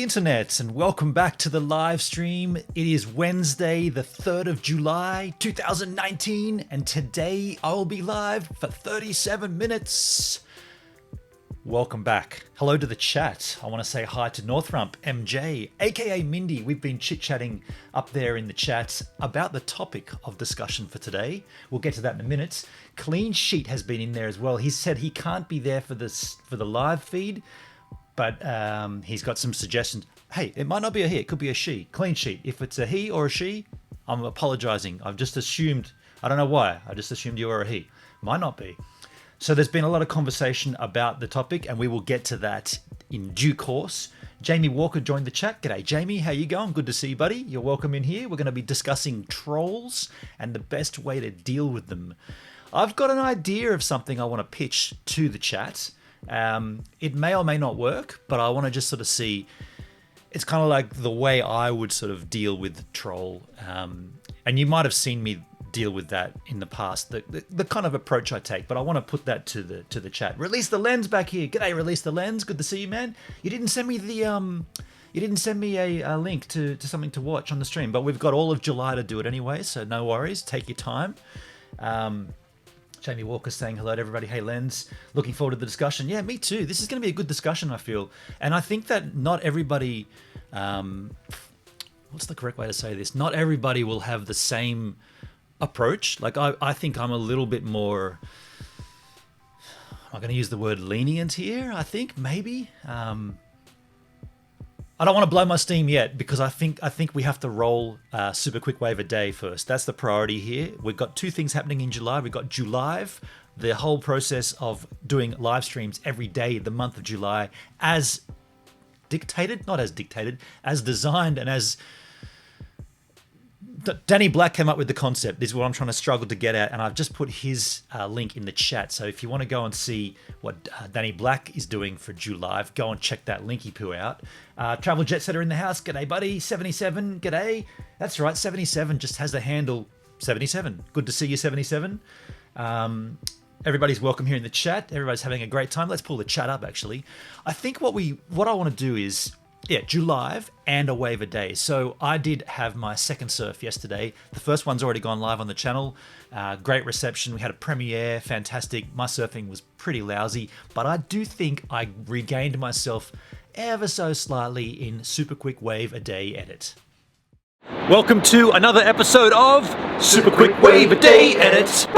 internet, and welcome back to the live stream. It is Wednesday, the 3rd of July, 2019, and today I will be live for 37 minutes. Welcome back. Hello to the chat. I want to say hi to Northrump, MJ, aka Mindy. We've been chit-chatting up there in the chat about the topic of discussion for today. We'll get to that in a minute. Clean Sheet has been in there as well. He said he can't be there for the live feed, but he's got some suggestions. Hey, it might not be a he, it could be a she. Clean Sheet. If it's a he or a she, I'm apologizing. I've just assumed, I don't know why, I just assumed you were a he. Might not be. So there's been a lot of conversation about the topic, and we will get to that in due course. Jamie Walker joined the chat. G'day, Jamie. How you going? Good to see you, buddy. You're welcome in here. We're going to be discussing trolls and the best way to deal with them. I've got an idea of something I want to pitch to the chat. It may or may not work, but I want to just sort of see. It's kind of like the way I would sort of deal with troll. And you might have seen me deal with that in the past, the kind of approach I take, but I want to put that to the chat. Release the Lens back here. G'day, Release the Lens. Good to see you, man. You didn't send me a link to something to watch on the stream, but we've got all of July to do it anyway, so no worries. Take your time. Jamie Walker saying hello to everybody. Hey, Lens. Looking forward to the discussion. Yeah, me too. This is going to be a good discussion, I feel. And I think that not everybody, what's the correct way to say this? Not everybody will have the same approach. Like I think I'm a little bit more, I'm going to use the word lenient here, I think, maybe. I don't want to blow my steam yet because I think we have to roll Super Quick Wave a day first. That's the priority here. We've got two things happening in July. We've got Julive, the whole process of doing live streams every day, the month of July, as dictated, not as dictated, as designed and as Danny Black came up with the concept. This is what I'm trying to struggle to get at, and I've just put his link in the chat. So if you want to go and see what Danny Black is doing for Julive, go and check that linky poo out. Travel Jet Setter in the house. G'day, buddy. 77. G'day. That's right. 77 just has the handle 77. Good to see you, 77. Everybody's welcome here in the chat. Everybody's having a great time. Let's pull the chat up, actually. I think what I want to do is, Julive and a wave a day. So I did have my second surf yesterday. The first one's already gone live on the channel. Great reception. We had a premiere. Fantastic. My surfing was pretty lousy, but I do think I regained myself ever so slightly in Super Quick Wave a Day edit. Welcome to another episode of Super Quick Wave a Day edit.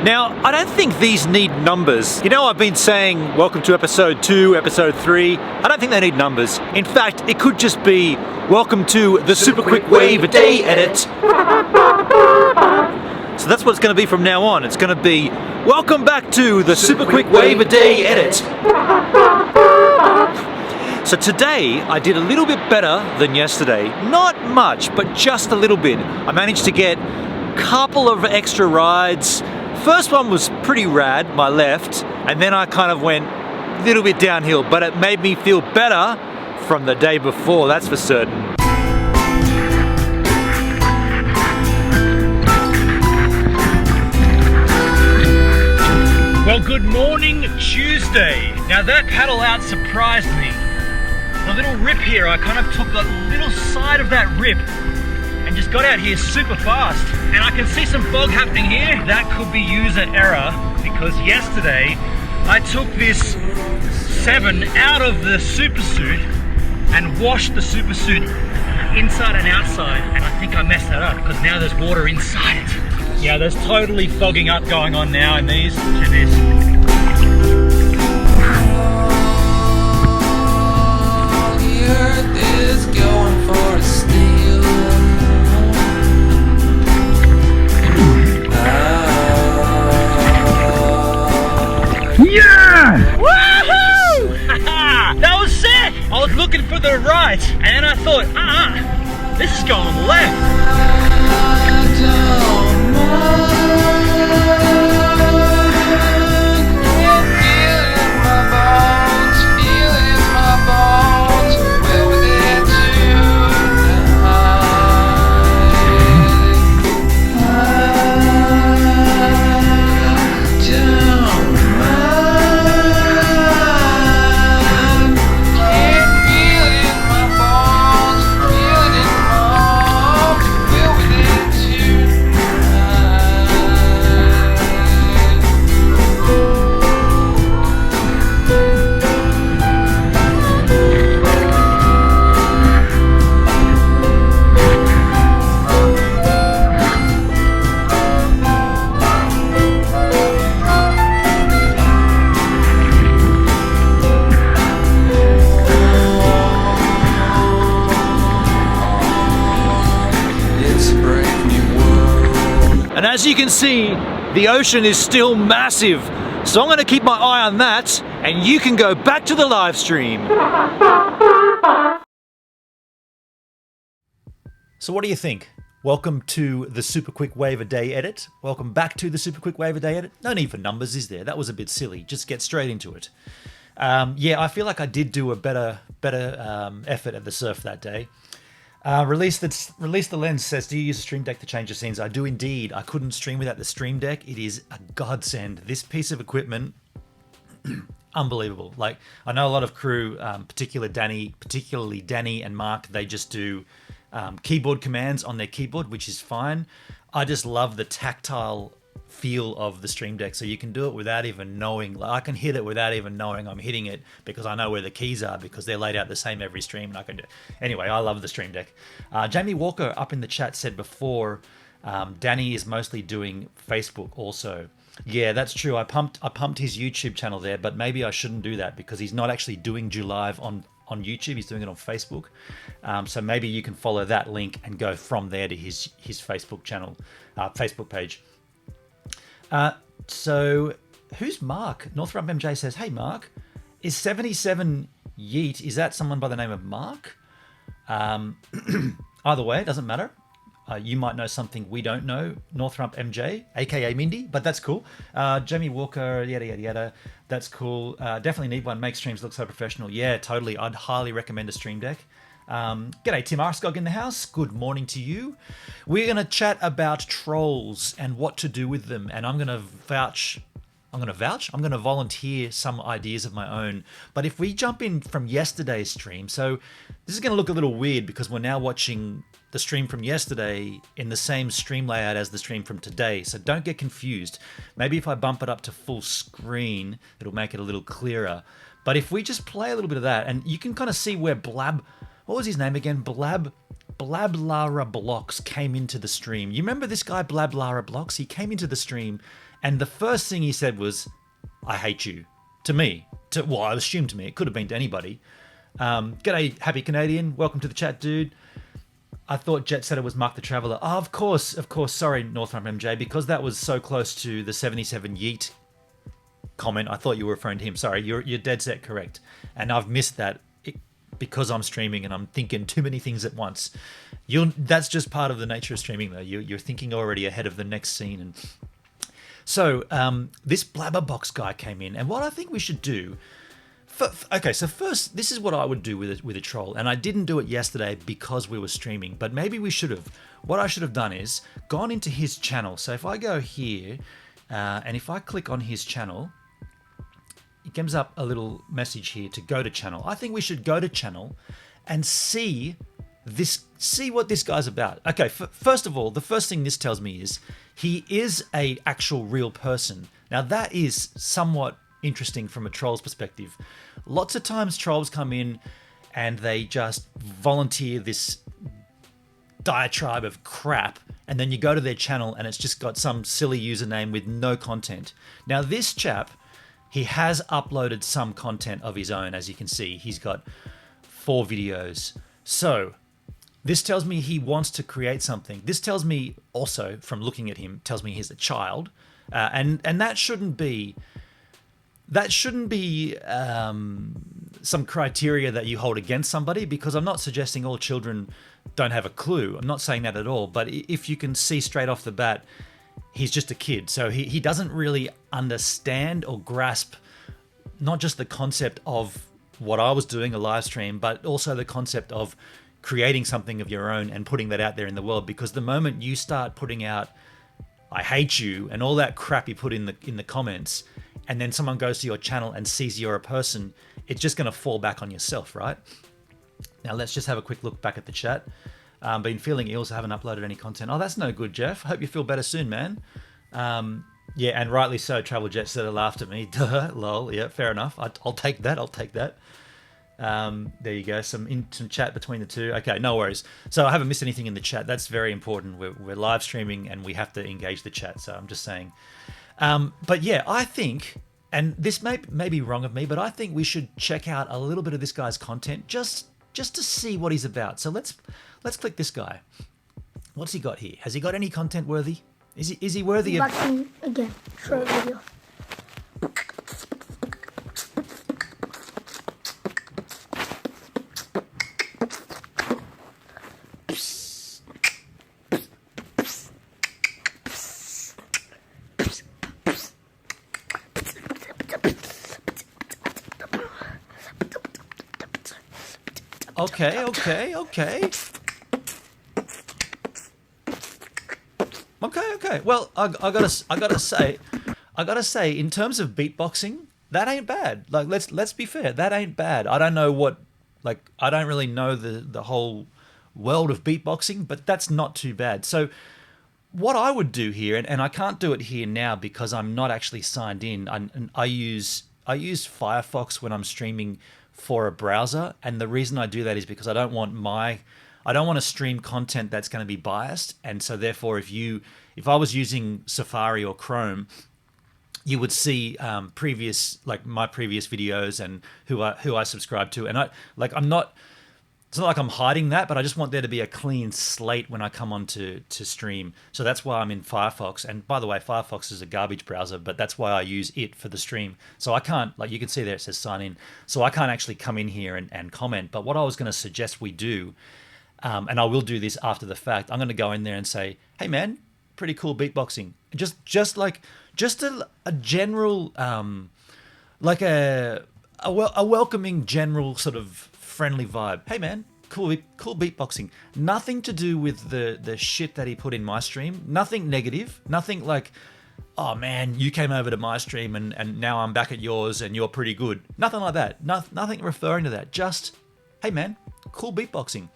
Now, I don't think these need numbers. You know, I've been saying welcome to episode 2, episode 3. I don't think they need numbers. In fact, it could just be welcome to the Super Quick Wave a Day edit. So that's what it's going to be from now on. It's going to be welcome back to the Super Quick Wave a Day edit. So today, I did a little bit better than yesterday. Not much, but just a little bit. I managed to get a couple of extra rides. First one was pretty rad, my left, and then I kind of went a little bit downhill, but it made me feel better from the day before, that's for certain. Well, good morning, Tuesday. Now that paddle out surprised me. The little rip here, I kind of took a little side of that rip and just got out here super fast. And I can see some fog happening here. That could be user error because yesterday I took this 7 out of the super suit and washed the super suit inside and outside, and I think I messed that up because now there's water inside it. Yeah, there's totally fogging up going on now in these. Check this. Yeah! Woohoo! That was sick! I was looking for the right, and then I thought, this is going left. as you can see, the ocean is still massive. So I'm going to keep my eye on that, and you can go back to the live stream. So what do you think? Welcome to the Super Quick Wave a Day edit. Welcome back to the Super Quick Wave a Day edit. No need for numbers, is there? That was a bit silly. Just get straight into it. Yeah, I feel like I did do a better effort at the surf that day. Release the Lens says, do you use a Stream Deck to change the scenes? I do indeed. I couldn't stream without the Stream Deck. It is a godsend. This piece of equipment, unbelievable. Like, I know a lot of crew, particularly Danny and Mark, they just do keyboard commands on their keyboard, which is fine. I just love the tactile feel of the Stream Deck, so you can do it without even knowing. Like, I can hit it without even knowing I'm hitting it because I know where the keys are because they're laid out the same every stream, and I can do. Anyway, I love the Stream Deck. Jamie Walker up in the chat said before, Danny is mostly doing Facebook also. Yeah, that's true. I pumped his YouTube channel there, but maybe I shouldn't do that because he's not actually doing Live on YouTube. He's doing it on Facebook. So maybe you can follow that link and go from there to his Facebook channel, Facebook page. So who's Mark? Northrop MJ says, hey Mark, is 77 Yeet, is that someone by the name of Mark? Either way, it doesn't matter. You might know something we don't know. Northrop MJ, aka Mindy, but that's cool. Jamie Walker, yada yada yada. That's cool. Definitely need one. Make streams look so professional. Yeah, totally. I'd highly recommend a Stream Deck. G'day, Tim Arskog in the house. Good morning to you. We're going to chat about trolls and what to do with them, and I'm going to volunteer some ideas of my own. But if we jump in from yesterday's stream, so this is going to look a little weird because we're now watching the stream from yesterday in the same stream layout as the stream from today, so don't get confused. Maybe if I bump it up to full screen, it'll make it a little clearer. But if we just play a little bit of that, and you can kind of see where what was his name again? Blablara Blocks came into the stream. You remember this guy, Blablara Blocks? He came into the stream, and the first thing he said was, I hate you. To me. Well, I assume to me. It could have been to anybody. G'day, Happy Canadian. Welcome to the chat, dude. I thought Jet said it was Mark the Traveller. Oh, of course. Sorry, Northrop MJ, because that was so close to the 77 Yeet comment. I thought you were referring to him. Sorry, you're dead set correct. And I've missed that because I'm streaming and I'm thinking too many things at once. That's just part of the nature of streaming, though. You're thinking already ahead of the next scene. And so this Blabberbox guy came in, and what I think we should do. Okay, so first, this is what I would do with a troll, and I didn't do it yesterday because we were streaming, but maybe we should have. What I should have done is gone into his channel. So if I go here, and if I click on his channel, it comes up a little message here to go to channel. I think we should go to channel and see what this guy's about. Okay, first of all, the first thing this tells me is he is a actual real person. Now that is somewhat interesting from a troll's perspective. Lots of times trolls come in and they just volunteer this diatribe of crap, and then you go to their channel and it's just got some silly username with no content. Now this chap, he has uploaded some content of his own. As you can see, he's got 4 videos. So this tells me he wants to create something. This tells me also, from looking at him, tells me he's a child, and that shouldn't be some criteria that you hold against somebody, because I'm not suggesting all children don't have a clue. I'm not saying that at all. But if you can see straight off the bat, he's just a kid. So he doesn't really understand or grasp not just the concept of what I was doing, a live stream, but also the concept of creating something of your own and putting that out there in the world. Because the moment you start putting out, I hate you, and all that crap you put in the comments, and then someone goes to your channel and sees you're a person, it's just going to fall back on yourself, right? Now let's just have a quick look back at the chat. Been feeling ill, so haven't uploaded any content. Oh, that's no good, Jeff. Hope you feel better soon, man. Yeah, and rightly so. Travel Jet said, laughed at me. Duh, lol. Yeah, fair enough. I'll take that. There you go. Some chat between the two. Okay, no worries. So I haven't missed anything in the chat. That's very important. We're live streaming and we have to engage the chat. So I'm just saying. But yeah, I think, and this may be wrong of me, but I think we should check out a little bit of this guy's content just to see what he's about. So let's click this guy. What's he got here? Has he got any content worthy? Is he worthy of? Beatboxing again. Short video. Okay. Well, I gotta say, in terms of beatboxing, that ain't bad. Like, let's be fair, that ain't bad. I don't really know the whole world of beatboxing, but that's not too bad. So, what I would do here, and I can't do it here now because I'm not actually signed in. I use Firefox when I'm streaming for a browser, and the reason I do that is because I don't want to stream content that's going to be biased, and so therefore, if I was using Safari or Chrome, you would see my previous videos and who I subscribe to, and I'm not. It's not like I'm hiding that, but I just want there to be a clean slate when I come on to stream. So that's why I'm in Firefox. And by the way, Firefox is a garbage browser, but that's why I use it for the stream. So I can't, like you can see there, it says sign in. So I can't actually come in here and comment. But what I was going to suggest we do, and I will do this after the fact, I'm going to go in there and say, hey man, pretty cool beatboxing. Just a general, like a welcoming general sort of friendly vibe. Hey man, cool beatboxing. Nothing to do with the shit that he put in my stream. Nothing negative. Nothing like, oh man, you came over to my stream and now I'm back at yours and you're pretty good. Nothing like that. Nothing referring to that. Just, hey man, cool beatboxing.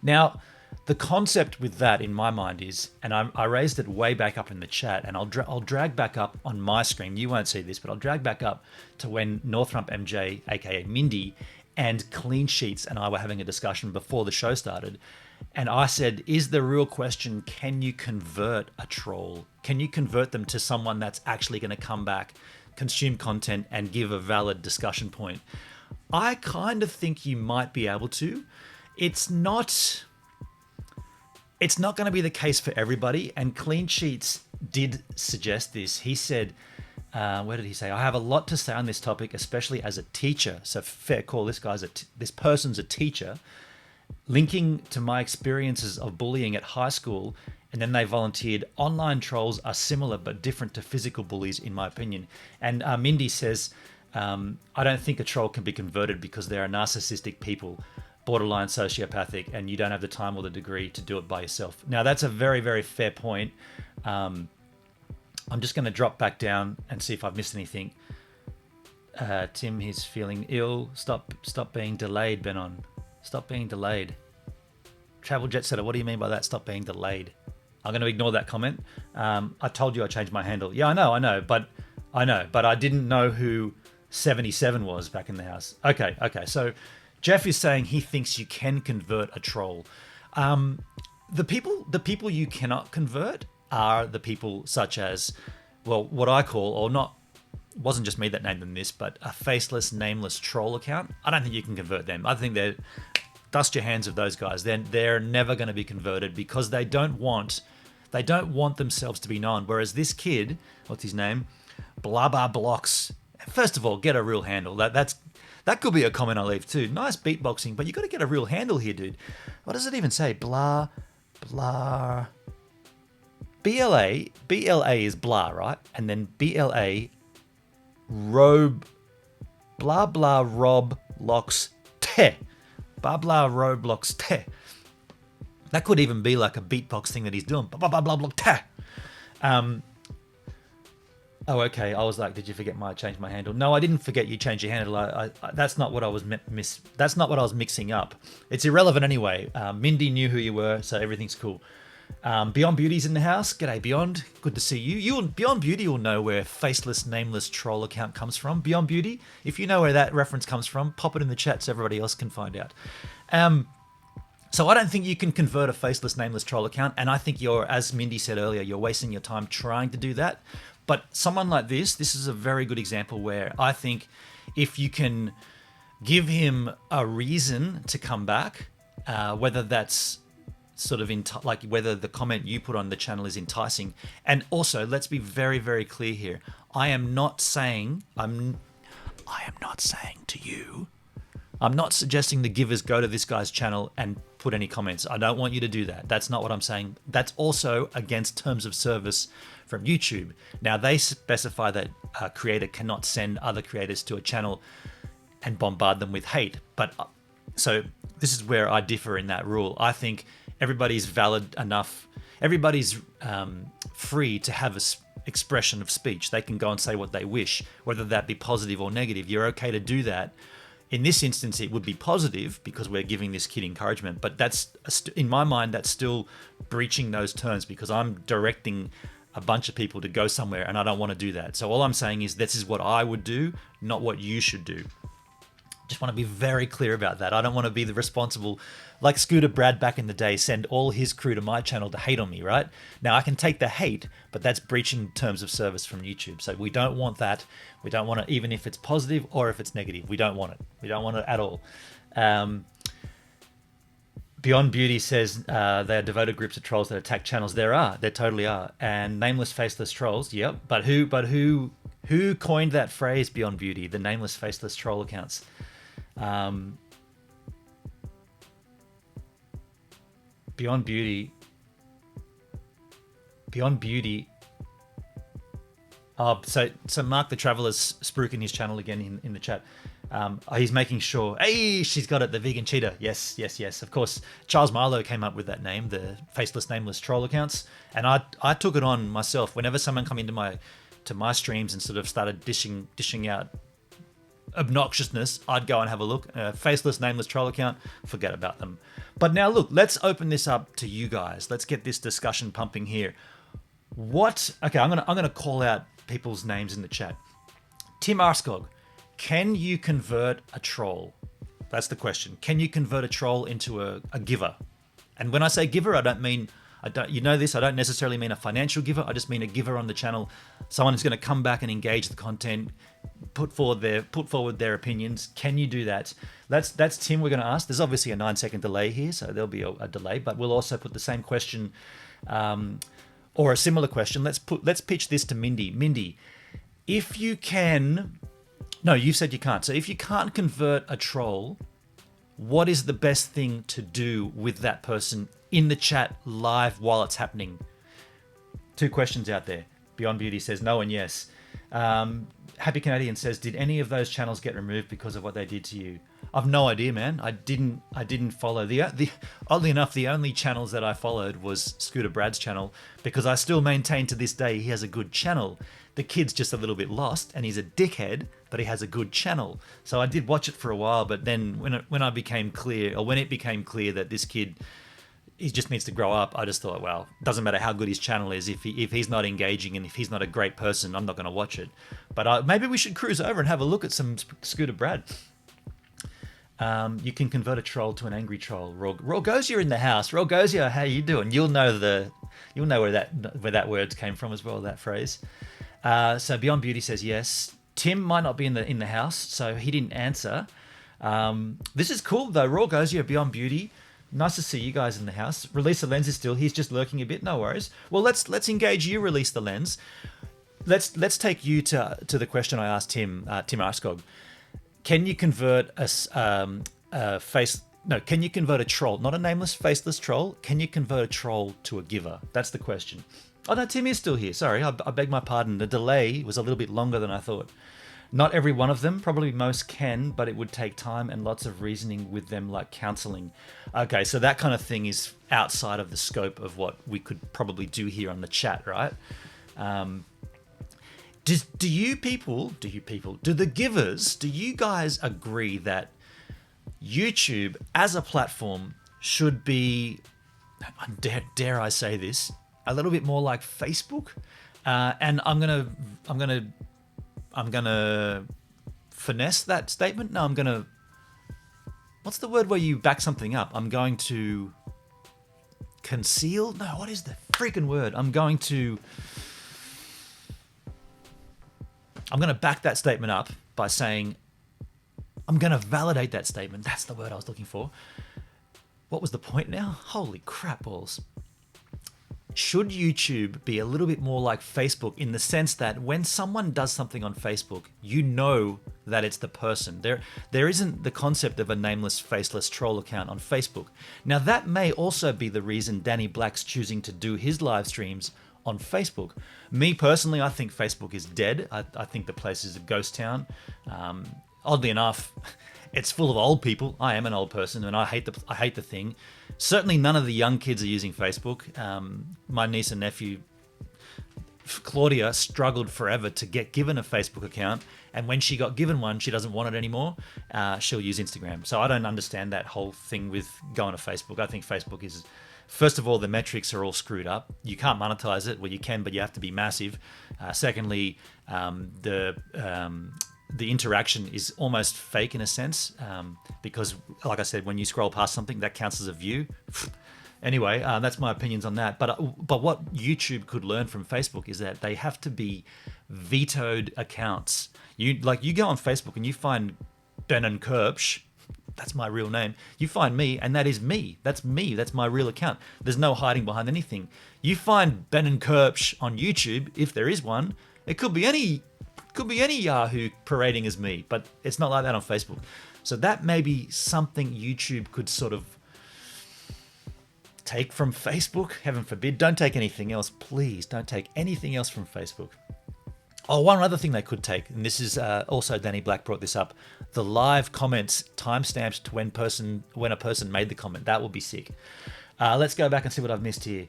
Now, the concept with that in my mind is, and I raised it way back up in the chat, and I'll drag back up on my screen. You won't see this, but I'll drag back up to when Northrump MJ, aka Mindy, and Clean Sheets and I were having a discussion before the show started. And I said, is the real question, can you convert a troll? Can you convert them to someone that's actually going to come back, consume content, and give a valid discussion point? I kind of think you might be able to. It's not going to be the case for everybody. And Clean Sheets did suggest this. He said, where did he say? I have a lot to say on this topic, especially as a teacher. So fair call. This person's a teacher, linking to my experiences of bullying at high school. And then they volunteered. Online trolls are similar but different to physical bullies, in my opinion. And Mindy says, I don't think a troll can be converted because they are narcissistic people, borderline sociopathic, and you don't have the time or the degree to do it by yourself. Now, that's a very, very fair point. I'm just going to drop back down and see if I've missed anything. Tim, he's feeling ill. Stop being delayed, Benon. Stop being delayed. Travel Jet Setter, what do you mean by that? Stop being delayed. I'm going to ignore that comment. I told you I changed my handle. Yeah, I know, but I didn't know who 77 was back in the house. Okay. So Jeff is saying he thinks you can convert a troll. The people you cannot convert are the people such as, well, what I call, or not, wasn't just me that named them this, but a faceless, nameless troll account. I don't think you can convert them. I think they're, dust your hands of those guys. They're never going to be converted because they don't want themselves to be known. Whereas this kid, what's his name? Blah blocks. First of all, get a real handle. That could be a comment I leave too. Nice beatboxing, but you got to get a real handle here, dude. What does it even say? Blah. BLA is blah, right? And then BLA robe blah rob locks te. Blah roblox te. That could even be like a beatbox thing that he's doing. Blah te. Oh, okay. I was like, did you forget I changed my handle? No, I didn't forget you changed your handle. I that's not what I was that's not what I was mixing up. It's irrelevant anyway. Mindy knew who you were, so everything's cool. Beyond Beauty's in the house. G'day, Beyond. Good to see you. Beyond Beauty will know where faceless, nameless troll account comes from. Beyond Beauty, if you know where that reference comes from, pop it in the chat so everybody else can find out. So I don't think you can convert a faceless, nameless troll account, and I think you're, as Mindy said earlier, you're wasting your time trying to do that. But someone like this is a very good example where I think if you can give him a reason to come back, whether that's sort of like whether the comment you put on the channel is enticing. And also, let's be very, very clear here. I'm not saying to you, I'm not suggesting the givers go to this guy's channel and put any comments. I don't want you to do that. That's not what I'm saying. That's also against terms of service from YouTube. Now, they specify that a creator cannot send other creators to a channel and bombard them with hate. But so this is where I differ in that rule. I think everybody's valid enough. Everybody's free to have an expression of speech. They can go and say what they wish, whether that be positive or negative. You're okay to do that. In this instance, it would be positive because we're giving this kid encouragement. But that's, in my mind, that's still breaching those terms because I'm directing a bunch of people to go somewhere and I don't want to do that. So all I'm saying is this is what I would do, not what you should do. Just want to be very clear about that. I don't want to be the responsible, like Scooter Brad back in the day, send all his crew to my channel to hate on me, right? Now I can take the hate, but that's breaching terms of service from YouTube. So we don't want that. We don't want it, even if it's positive or if it's negative. We don't want it. We don't want it at all. Beyond Beauty says they are devoted groups of trolls that attack channels. There totally are. And nameless, faceless trolls. Yep. But who coined that phrase, Beyond Beauty? The nameless, faceless troll accounts. Beyond Beauty. So Mark the Traveler's spruiking his channel again in the chat. He's making sure. Hey, she's got it. The vegan cheetah. Yes. Of course, Charles Marlowe came up with that name, the faceless, nameless troll accounts, and I took it on myself. Whenever someone come into my streams and sort of started dishing out obnoxiousness, I'd go and have a look. Faceless, nameless troll account, forget about them. But now look, let's open this up to you guys. Let's get this discussion pumping here. Okay, I'm gonna call out people's names in the chat. Tim Arskog, can you convert a troll? That's the question. Can you convert a troll into a giver? And when I say giver, I don't necessarily mean a financial giver. I just mean a giver on the channel. Someone who's going to come back and engage the content, put forward their opinions. Can you do that? That's Tim we're going to ask. There's obviously a 9-second delay here, so there'll be a delay, but we'll also put the same question or a similar question. Let's pitch this to Mindy. Mindy, if you can... No, you said you can't. So if you can't convert a troll, what is the best thing to do with that person in the chat live while it's happening? 2 questions out there. Beyond Beauty says no and yes. Happy Canadian says, did any of those channels get removed because of what they did to you? I've no idea, man. I didn't follow oddly enough, the only channels that I followed was Scooter Brad's channel, because I still maintain to this day he has a good channel. The kid's just a little bit lost and he's a dickhead, but he has a good channel. So I did watch it for a while, but then when it became clear that this kid, he just needs to grow up, I just thought, well, doesn't matter how good his channel is, if he's not engaging and if he's not a great person, I'm not going to watch it. But maybe we should cruise over and have a look at some Scooter Brad. You can convert a troll to an angry troll. Rogozia in the house. Rogozia, how you doing? You'll know where that word came from as well, that phrase. So Beyond Beauty says yes. Tim might not be in the house, so he didn't answer. This is cool though. Rogozia, Beyond Beauty. Nice to see you guys in the house. Release the Lens is still. He's just lurking a bit. No worries. Well, let's engage you. Release the Lens. Let's take you to the question I asked Tim Arskog. Can you convert can you convert a troll, not a nameless, faceless troll? Can you convert a troll to a giver? That's the question. Oh no, Tim is still here. Sorry, I beg my pardon. The delay was a little bit longer than I thought. Not every one of them, probably most can, but it would take time and lots of reasoning with them, like counseling. Okay, so that kind of thing is outside of the scope of what we could probably do here on the chat, right? Do the givers, do you guys agree that YouTube as a platform should be, dare I say this, a little bit more like Facebook? And I'm gonna finesse that statement. No, what's the word where you back something up? I'm going to conceal. No, what is the freaking word? I'm going to back that statement up by saying, I'm going to validate that statement. That's the word I was looking for. what was the point now? Holy crap balls. Should YouTube be a little bit more like Facebook in the sense that when someone does something on Facebook, you know that it's the person. There isn't the concept of a nameless, faceless troll account on Facebook. Now that may also be the reason Danny Black's choosing to do his live streams on Facebook. Me personally, I think Facebook is dead. I think the place is a ghost town. Oddly enough, it's full of old people. I am an old person, and I hate the thing. Certainly, none of the young kids are using Facebook. My niece and nephew, Claudia, struggled forever to get given a Facebook account, and when she got given one, she doesn't want it anymore. She'll use Instagram. So I don't understand that whole thing with going to Facebook. I think Facebook is, first of all, the metrics are all screwed up. You can't monetize it. Well, you can, but you have to be massive. Secondly, the interaction is almost fake in a sense, because, like I said, when you scroll past something, that counts as a view. Anyway, that's my opinions on that. But what YouTube could learn from Facebook is that they have to be vetoed accounts. You go on Facebook and you find Benon Kirsch. That's my real name. You find me, and that is me. That's me. That's my real account. There's no hiding behind anything. You find Benon Kirsch on YouTube, if there is one. It could be any Yahoo parading as me, but it's not like that on Facebook. So that may be something YouTube could sort of take from Facebook. Heaven forbid. Don't take anything else. Please don't take anything else from Facebook. Oh, one other thing they could take, and this is also Danny Black brought this up, the live comments timestamped to when a person made the comment. That would be sick. Let's go back and see what I've missed here.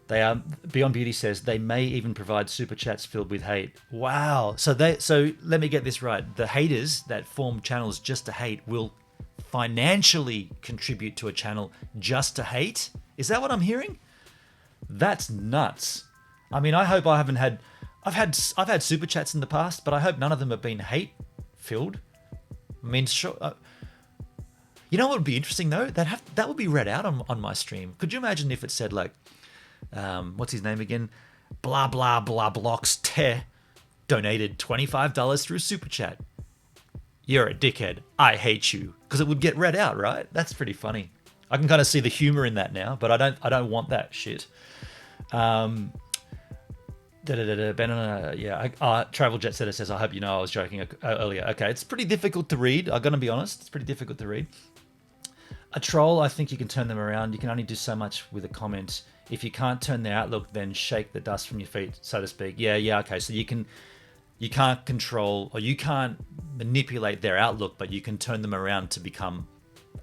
They are, Beyond Beauty says they may even provide super chats filled with hate. Wow. So let me get this right. The haters that form channels just to hate will financially contribute to a channel just to hate? Is that what I'm hearing? That's nuts. I mean, I hope I haven't had I've had super chats in the past, but I hope none of them have been hate filled. I mean, sure. You know what would be interesting though? That would be read out on my stream. Could you imagine if it said like, what's his name again? Blah blah blah blocks te donated $25 through super chat. You're a dickhead. I hate you. Because it would get read out, right? That's pretty funny. I can kind of see the humor in that now, but I don't want that shit. Travel Jet Setter says, I hope you know I was joking earlier. Okay, it's pretty difficult to read. I'm going to be honest. It's pretty difficult to read. A troll, I think you can turn them around. You can only do so much with a comment. If you can't turn their outlook, then shake the dust from your feet, so to speak. Yeah, okay. So you can't control, or you can't manipulate their outlook, but you can turn them around to become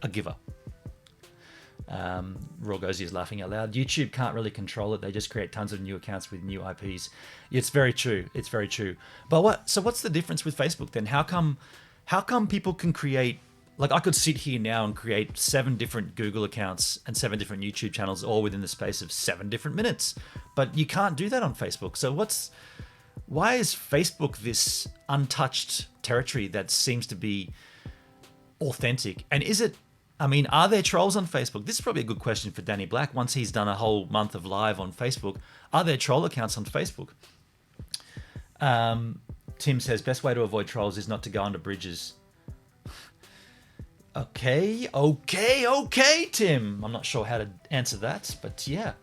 a giver. Rogozi is laughing out loud. YouTube can't really control it. They just create tons of new accounts with new IPs. It's very true. It's very true. But what's the difference with Facebook then? How come people can create, like I could sit here now and create 7 different Google accounts and 7 different YouTube channels all within the space of 7 different minutes, but you can't do that on Facebook. So why is Facebook this untouched territory that seems to be authentic? And are there trolls on Facebook? This is probably a good question for Danny Black once he's done a whole month of live on Facebook. Are there troll accounts on Facebook? Tim says, best way to avoid trolls is not to go under bridges. Okay, Tim. I'm not sure how to answer that, but yeah.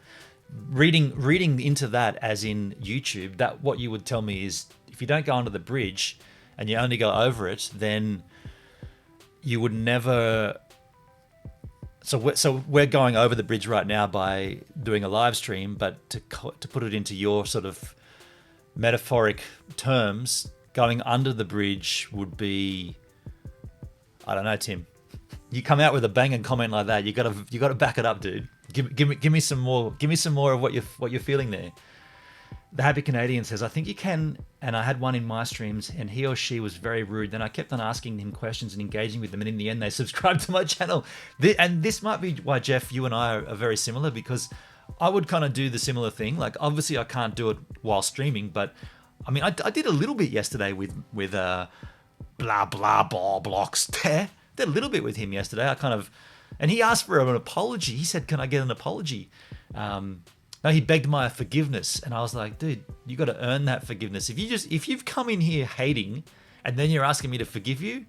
Reading into that as in YouTube, that what you would tell me is if you don't go under the bridge and you only go over it, then you would never... So we're going over the bridge right now by doing a live stream, but to put it into your sort of metaphoric terms, going under the bridge would be, I don't know, Tim. You come out with a banging comment like that, you got to back it up, dude. Give me some more. Give me some more of what you're feeling there. The Happy Canadian says, I think you can, and I had one in my streams, and he or she was very rude. Then I kept on asking him questions and engaging with them, and in the end, they subscribed to my channel. And this might be why, Jeff, you and I are very similar, because I would kind of do the similar thing. Like, obviously, I can't do it while streaming, but I mean, I did a little bit yesterday with blah blah blah blocks. Did a little bit with him yesterday. And he asked for an apology. He said, "Can I get an apology?" No, he begged my forgiveness, and I was like, dude, you got to earn that forgiveness. If you've come in here hating, and then you're asking me to forgive you,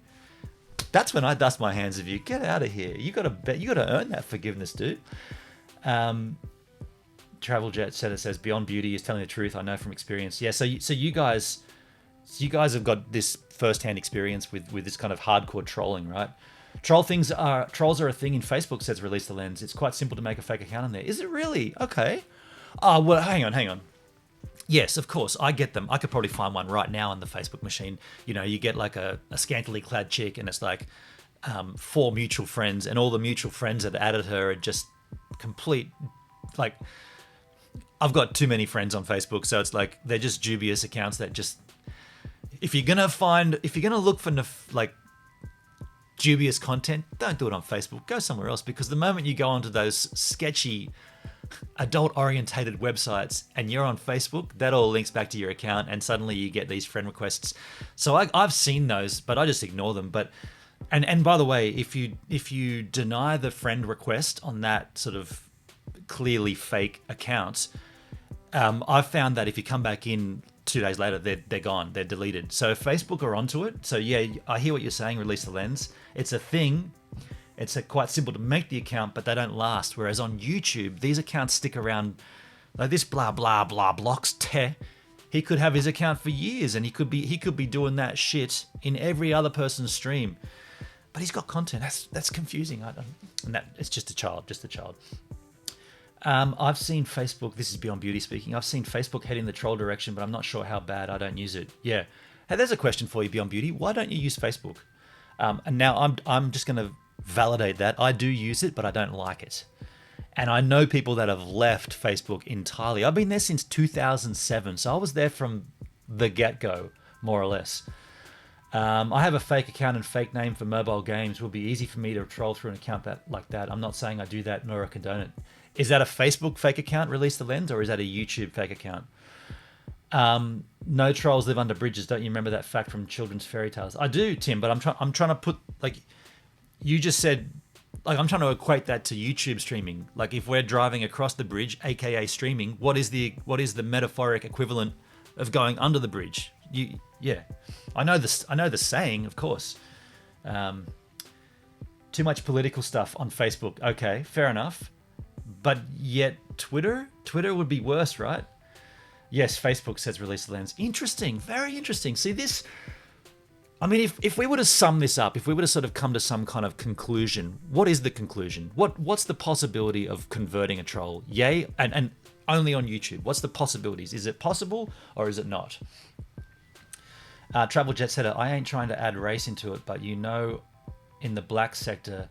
That's when I dust my hands of you. Get out of here. You got to bet. You got to earn that forgiveness, dude. Travel Jet Setter says Beyond Beauty is telling the truth. I know from experience. Yeah. So you guys have got this first-hand experience with this kind of hardcore trolling, right? Trolls are a thing in Facebook, says Release the Lens. It's quite simple to make a fake account on there. Is it really? Okay. Oh, well, hang on. Yes, of course, I get them. I could probably find one right now on the Facebook machine. You know, you get like a scantily clad chick and it's like 4 mutual friends, and all the mutual friends that added her are just complete, like, I've got too many friends on Facebook, so it's like they're just dubious accounts that just, if you're gonna look for like dubious content, don't do it on Facebook. Go somewhere else, because the moment you go onto those sketchy adult-orientated websites and you're on Facebook, that all links back to your account, and suddenly you get these friend requests. So I've seen those, but I just ignore them. But and by the way, if you deny the friend request on that sort of clearly fake account, I've found that if you come back in 2 days later, they're gone, they're deleted. So if Facebook are onto it, so yeah, I hear what you're saying, Release the Lens. It's a thing. It's quite simple to make the account, but they don't last. Whereas on YouTube, these accounts stick around. Like this blah blah blah blocks te. He could have his account for years, and he could be doing that shit in every other person's stream. But he's got content. That's confusing. And that it's just a child. I've seen Facebook. This is Beyond Beauty speaking. I've seen Facebook heading the troll direction, but I'm not sure how bad. I don't use it. Yeah. Hey, there's a question for you, Beyond Beauty. Why don't you use Facebook? And now I'm just going to validate that. I do use it, but I don't like it. And I know people that have left Facebook entirely. I've been there since 2007, so I was there from the get-go, more or less. I have a fake account and fake name for mobile games. It would be easy for me to troll through an account like that. I'm not saying I do that nor I condone it. Is that a Facebook fake account, Release the Lens, or is that a YouTube fake account? No trolls live under bridges. Don't you remember that fact from children's fairy tales? I do, Tim, but I'm trying to put, like, you just said, like, I'm trying to equate that to YouTube streaming. Like, if we're driving across the bridge, aka streaming, what is the metaphoric equivalent of going under the bridge? Yeah, I know this. I know the saying, of course. Too much political stuff on Facebook. Okay, fair enough. But yet Twitter would be worse, right? Yes, Facebook, says Release the Lens. Interesting, very interesting. See this. I mean, if we were to sum this up, if we were to sort of come to some kind of conclusion, what is the conclusion? What's the possibility of converting a troll? Yay, and only on YouTube. What's the possibilities? Is it possible or is it not? Travel Jet Setter, I ain't trying to add race into it, but you know, in the black sector,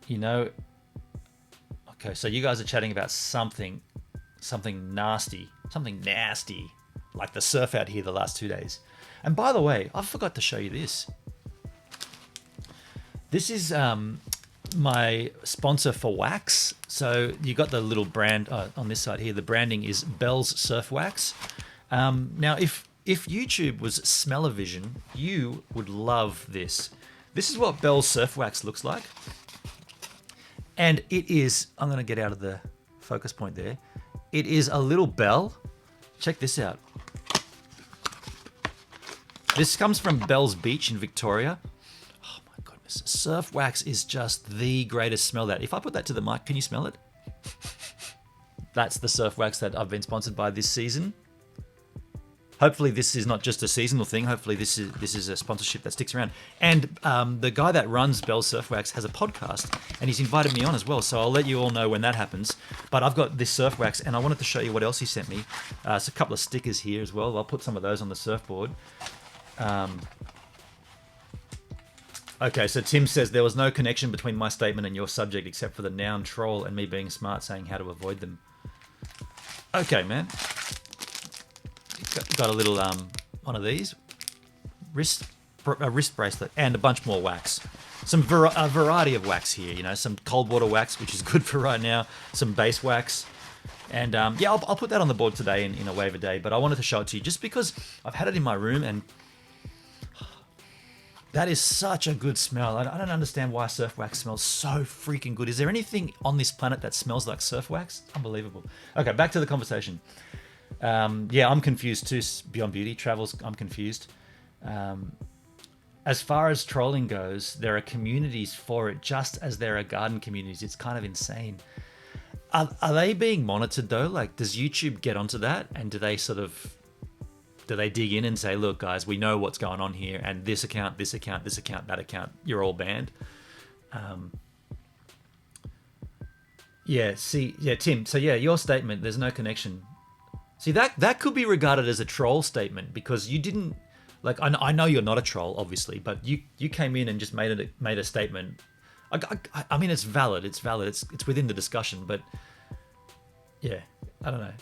you know. Okay, so you guys are chatting about something nasty, like the surf out here the last 2 days. And by the way, I forgot to show you this. This is my sponsor for wax. So you got the little brand on this side here. The branding is Bell's Surf Wax. Now, if YouTube was smell-o-vision, you would love this. This is what Bell's Surf Wax looks like. And it is, I'm going to get out of the focus point there. It is a little bell. Check this out. This comes from Bell's Beach in Victoria. Oh my goodness. Surf wax is just the greatest smell. That if I put that to the mic, can you smell it? That's the surf wax that I've been sponsored by this season. Hopefully this is not just a seasonal thing. Hopefully this is a sponsorship that sticks around. And the guy that runs Bell's Surf Wax has a podcast, and he's invited me on as well. So I'll let you all know when that happens. But I've got this surf wax, and I wanted to show you what else he sent me. It's a couple of stickers here as well. I'll put some of those on the surfboard. Okay, so Tim says there was no connection between my statement and your subject except for the noun troll and me being smart saying how to avoid them. Okay, man. Got a little one of these wrist bracelet and a bunch more wax. A variety of wax here, you know, some cold water wax, which is good for right now, some base wax, and yeah, I'll put that on the board today in a wave a day. But I wanted to show it to you just because I've had it in my room and that is such a good smell. I don't understand why surf wax smells so freaking good. Is there anything on this planet that smells like surf wax? Unbelievable. Okay, back to the conversation. Yeah, I'm confused too. Beyond Beauty travels. I'm confused. as far as trolling goes, there are communities for it, just as there are garden communities. It's kind of insane. Are they being monitored though? Like, does YouTube get onto that, and do they dig in and say, look, guys, we know what's going on here, and this account, this account, this account, that account, you're all banned? Tim. So yeah, your statement, there's no connection. See, that could be regarded as a troll statement, because you didn't, like, I know you're not a troll, obviously, but you came in and just made a statement. I mean, it's valid. It's within the discussion, but yeah, I don't know.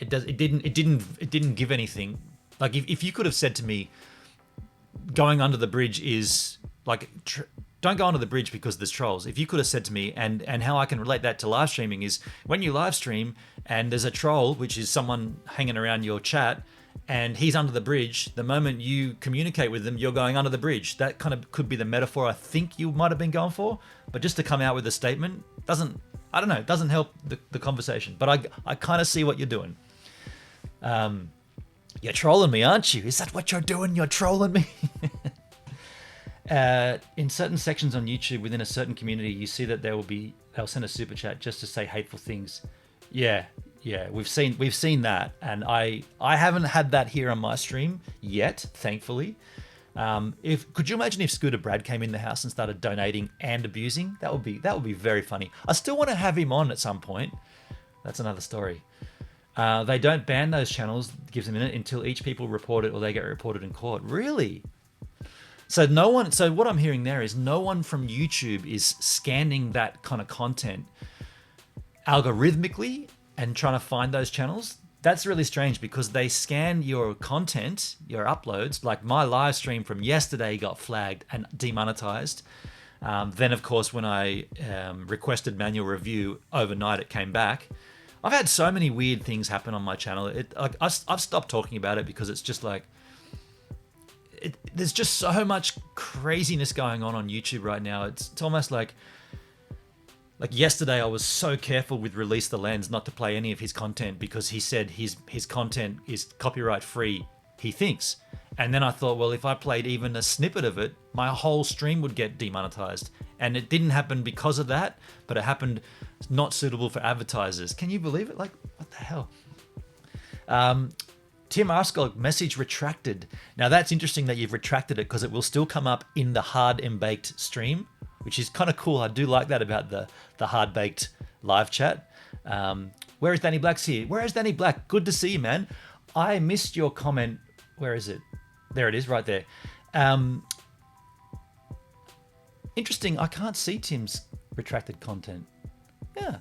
It didn't give anything. Like, if you could have said to me, going under the bridge is like, don't go under the bridge because there's trolls. If you could have said to me, and how I can relate that to live streaming is, when you live stream and there's a troll, which is someone hanging around your chat, and he's under the bridge, the moment you communicate with them, you're going under the bridge. That kind of could be the metaphor I think you might have been going for. But just to come out with a statement doesn't help the conversation. But I kind of see what you're doing. You're trolling me, aren't you? Is that what you're doing? You're trolling me? In certain sections on YouTube within a certain community, you see that they'll send a super chat just to say hateful things. Yeah, we've seen that, and I haven't had that here on my stream yet, thankfully. Could you imagine if Scooter Brad came in the house and started donating and abusing? That would be very funny. I still want to have him on at some point. That's another story. They don't ban those channels, gives a minute, until each people report it or they get reported in court. Really? So what I'm hearing there is no one from YouTube is scanning that kind of content algorithmically and trying to find those channels. That's really strange, because they scan your content, your uploads. Like, my live stream from yesterday got flagged and demonetized. Then, of course, when I requested manual review overnight, it came back. I've had so many weird things happen on my channel. I've stopped talking about it because it's just like, there's just so much craziness going on YouTube right now. It's almost like yesterday I was so careful with Release the Lens not to play any of his content, because he said his content is copyright free, he thinks. And then I thought, well, if I played even a snippet of it, my whole stream would get demonetized. And it didn't happen because of that, but it happened not suitable for advertisers. Can you believe it? Like, what the hell? Tim Arscog, message retracted. Now that's interesting that you've retracted it, because it will still come up in the hard and baked stream, which is kind of cool. I do like that about the hard baked live chat. Where is Danny Black's here? Where is Danny Black? Good to see you, man. I missed your comment. Where is it? There it is, right there. Interesting. I can't see Tim's retracted content. Yeah,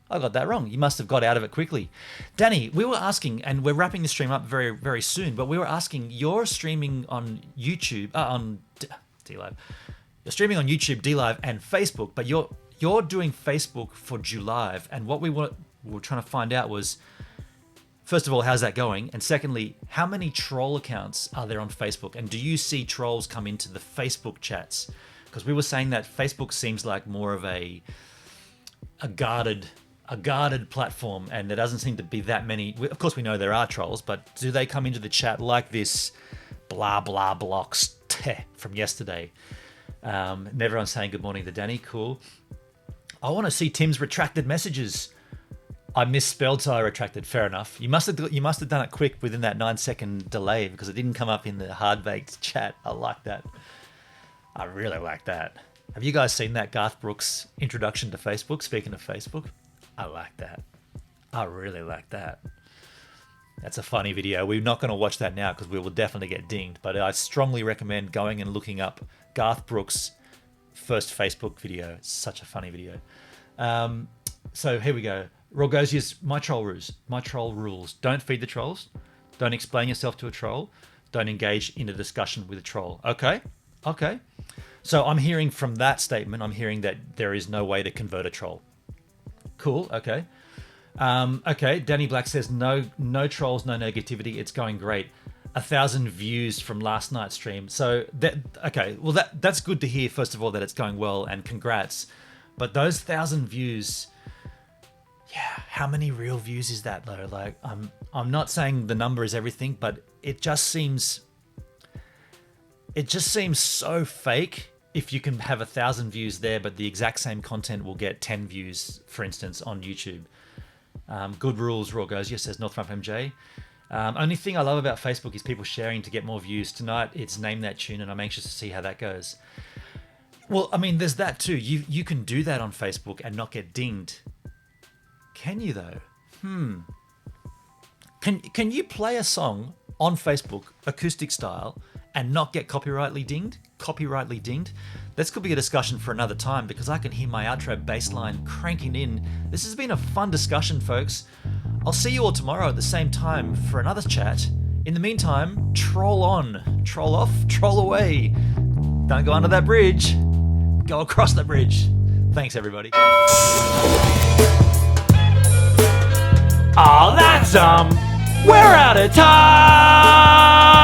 I got that wrong. You must have got out of it quickly. Danny, we were asking, and we're wrapping the stream up very, very soon, but we were asking, you're streaming on YouTube, on DLive. You're streaming on YouTube, DLive, and Facebook, but you're doing Facebook for Julive, and what we were trying to find out was, first of all, how's that going? And secondly, how many troll accounts are there on Facebook? And do you see trolls come into the Facebook chats? Because we were saying that Facebook seems like more of a guarded platform, and there doesn't seem to be that many. Of course, we know there are trolls, but do they come into the chat like this blah blah blocks from yesterday? And everyone's saying good morning to Danny. Cool. I want to see Tim's retracted messages. I misspelled, so I retracted. Fair enough. You must have done it quick within that 9-second delay, because it didn't come up in the hard baked chat. I like that. I really like that. Have you guys seen that Garth Brooks introduction to Facebook? Speaking of Facebook, I like that. I really like that. That's a funny video. We're not going to watch that now because we will definitely get dinged, but I strongly recommend going and looking up Garth Brooks' first Facebook video. It's such a funny video. So here we go. Rogosius, my troll rules. Don't feed the trolls. Don't explain yourself to a troll. Don't engage in a discussion with a troll. Okay. So I'm hearing from that statement, I'm hearing that there is no way to convert a troll. Cool. Okay. Danny Black says no trolls, no negativity. It's going great. 1,000 views from last night's stream. So that's good to hear. First of all, that it's going well, and congrats. But those 1,000 views, yeah, how many real views is that though? Like, I'm not saying the number is everything, but it just seems it just seems so fake if you can have 1,000 views there, but the exact same content will get 10 views, for instance, on YouTube. Good rules, Raw goes. Yes, says Northrop MJ. Only thing I love about Facebook is people sharing to get more views. Tonight, it's Name That Tune, and I'm anxious to see how that goes. Well, I mean, there's that too. You can do that on Facebook and not get dinged. Can you, though? Can you play a song on Facebook, acoustic style, and not get copyrightly dinged? This could be a discussion for another time because I can hear my outro bass line cranking in. This has been a fun discussion, folks. I'll see you all tomorrow at the same time for another chat. In the meantime, troll on, troll off, troll away. Don't go under that bridge. Go across the bridge. Thanks, everybody. Oh, that's we're out of time.